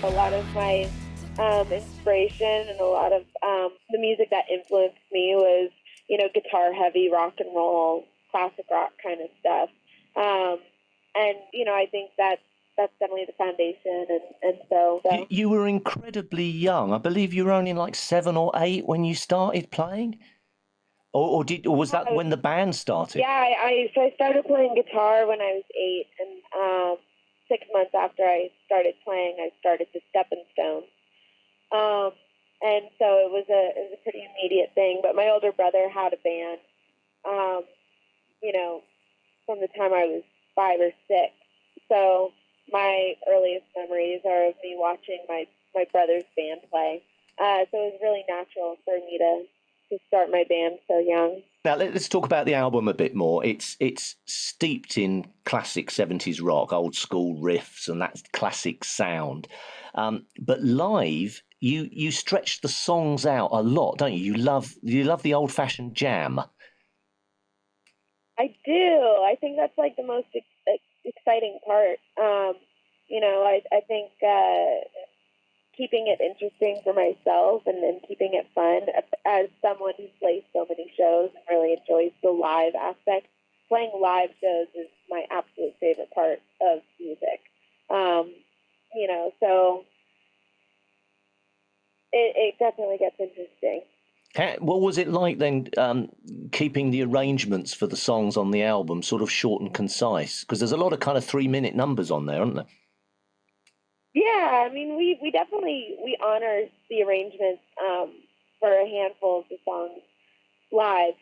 A lot of my inspiration and a lot of the music that influenced me was, guitar-heavy rock and roll, classic rock kind of stuff. And, I think that's definitely the foundation. And so You were incredibly young. I believe you were only like 7 or 8 when you started playing? Or was that when the band started? Yeah, I started playing guitar when I was 8, and 6 months after I started playing, I started the Steppin Stones. And so it was a pretty immediate thing. But my older brother had a band, from the time I was 5 or 6. So my earliest memories are of me watching my brother's band play. So it was really natural for me to start my band so young. Now let's talk about the album a bit more. It's steeped in classic 70s rock, old school riffs and that classic sound. But live, you stretch the songs out a lot, don't you? You love the old fashioned jam. I do. I think that's like the most exciting part. I think keeping it interesting for myself and then keeping it fun. As someone who plays so many shows and really enjoys the live aspect, playing live shows is my absolute favorite part of music. So it definitely gets interesting. What was it like then, keeping the arrangements for the songs on the album sort of short and concise? Because there's a lot of kind of 3-minute numbers on there, aren't there? Yeah, I mean, we definitely honor the arrangements for a handful of the songs live,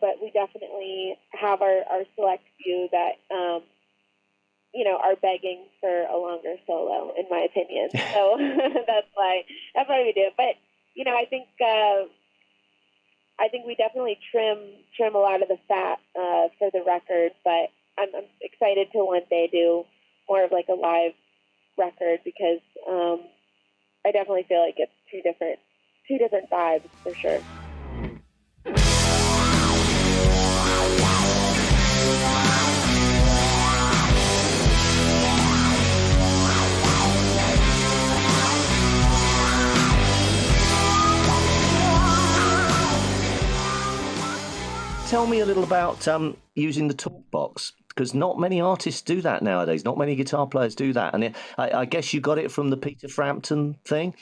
but we definitely have our select few that, are begging for a longer solo, in my opinion. So that's why we do. But, I think we definitely trim a lot of the fat for the record, but I'm excited to one day do more of like a live record because I definitely feel like it's two different vibes for sure. Tell me a little about using the talk box, because not many artists do that nowadays. Not many guitar players do that. And I guess you got it from the Peter Frampton thing?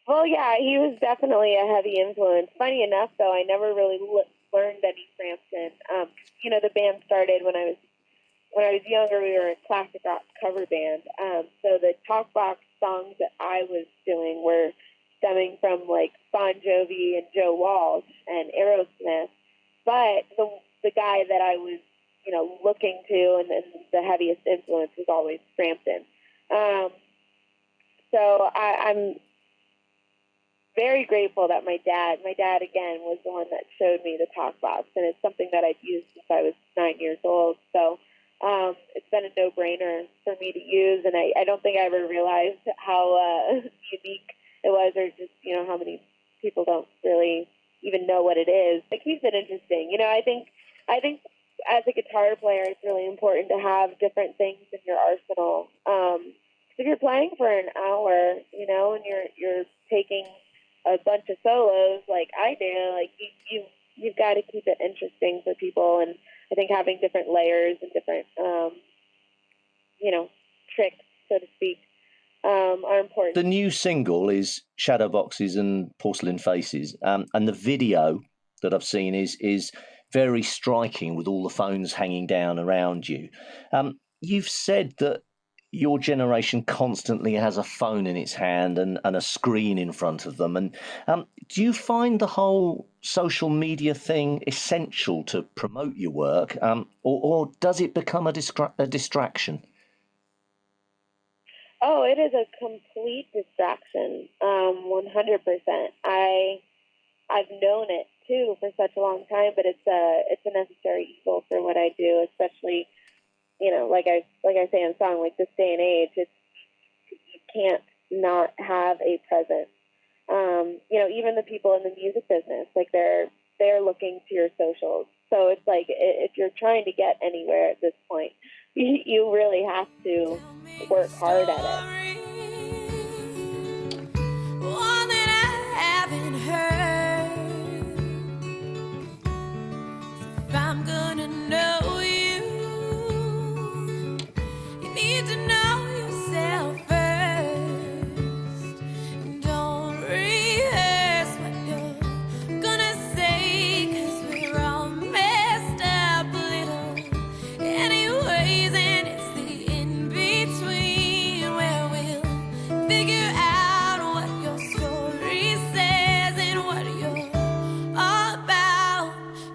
Well, yeah, he was definitely a heavy influence. Funny enough, though, I never really learned any Frampton. The band started when I was younger. We were a classic rock cover band. So the talk box songs that I was doing were stemming from like Bon Jovi and Joe Walsh and Aerosmith, but the guy that I was, looking to and the heaviest influence was always Frampton. So I'm very grateful that my dad again was the one that showed me the talk box, and it's something that I've used since I was 9 years old. So it's been a no-brainer for me to use, and I don't think I ever realized how unique it was, or just, how many people don't really even know what it is. It keeps it interesting. I think as a guitar player, it's really important to have different things in your arsenal. If you're playing for an hour, and you're taking a bunch of solos like I do, like you've got to keep it interesting for people. And I think having different layers and different, tricks, so to speak, are important. The new single is Shadowboxes and Porcelain Faces, and the video that I've seen is very striking with all the phones hanging down around you. You've said that your generation constantly has a phone in its hand and a screen in front of them. And do you find the whole social media thing essential to promote your work, or does it become a distraction? Oh, it is a complete distraction, 100%. I've known it too for such a long time, but it's a necessary evil for what I do, especially, like I say in song, like this day and age, you can't not have a presence. Even the people in the music business, like they're looking to your socials. So it's like if you're trying to get anywhere at this point, you really have to work hard at it. one that I haven't heard. If I'm gonna know you, you need to know yourself first. Don't rehearse what you're gonna say, 'cause we're all messed up little anyways, and it's the in-between where we'll figure out what your story says and what you're all about.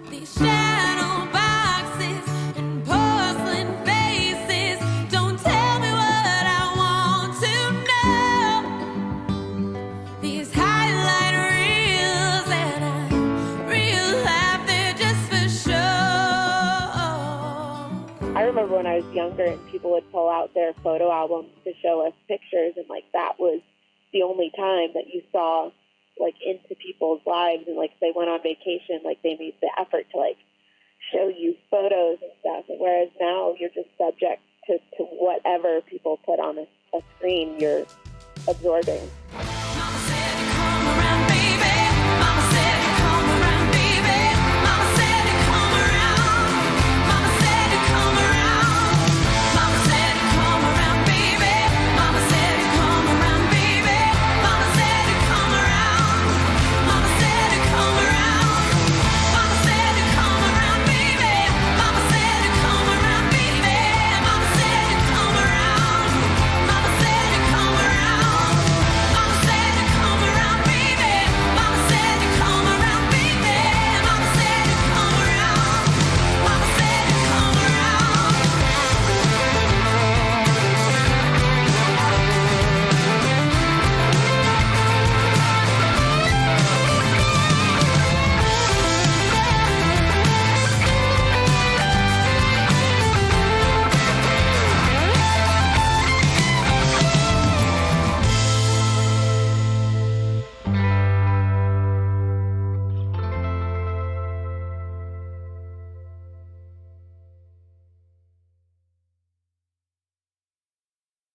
These shadow boxes and porcelain faces don't tell me what I want to know. These highlight reels and real life, they're just for show. I remember when I was younger and people would pull out their photo albums to show us pictures, and like that was the only time that you saw like into people's lives, and like if they went on vacation, like they made the effort to like show you photos and stuff. And whereas now you're just subject to whatever people put on a screen you're absorbing.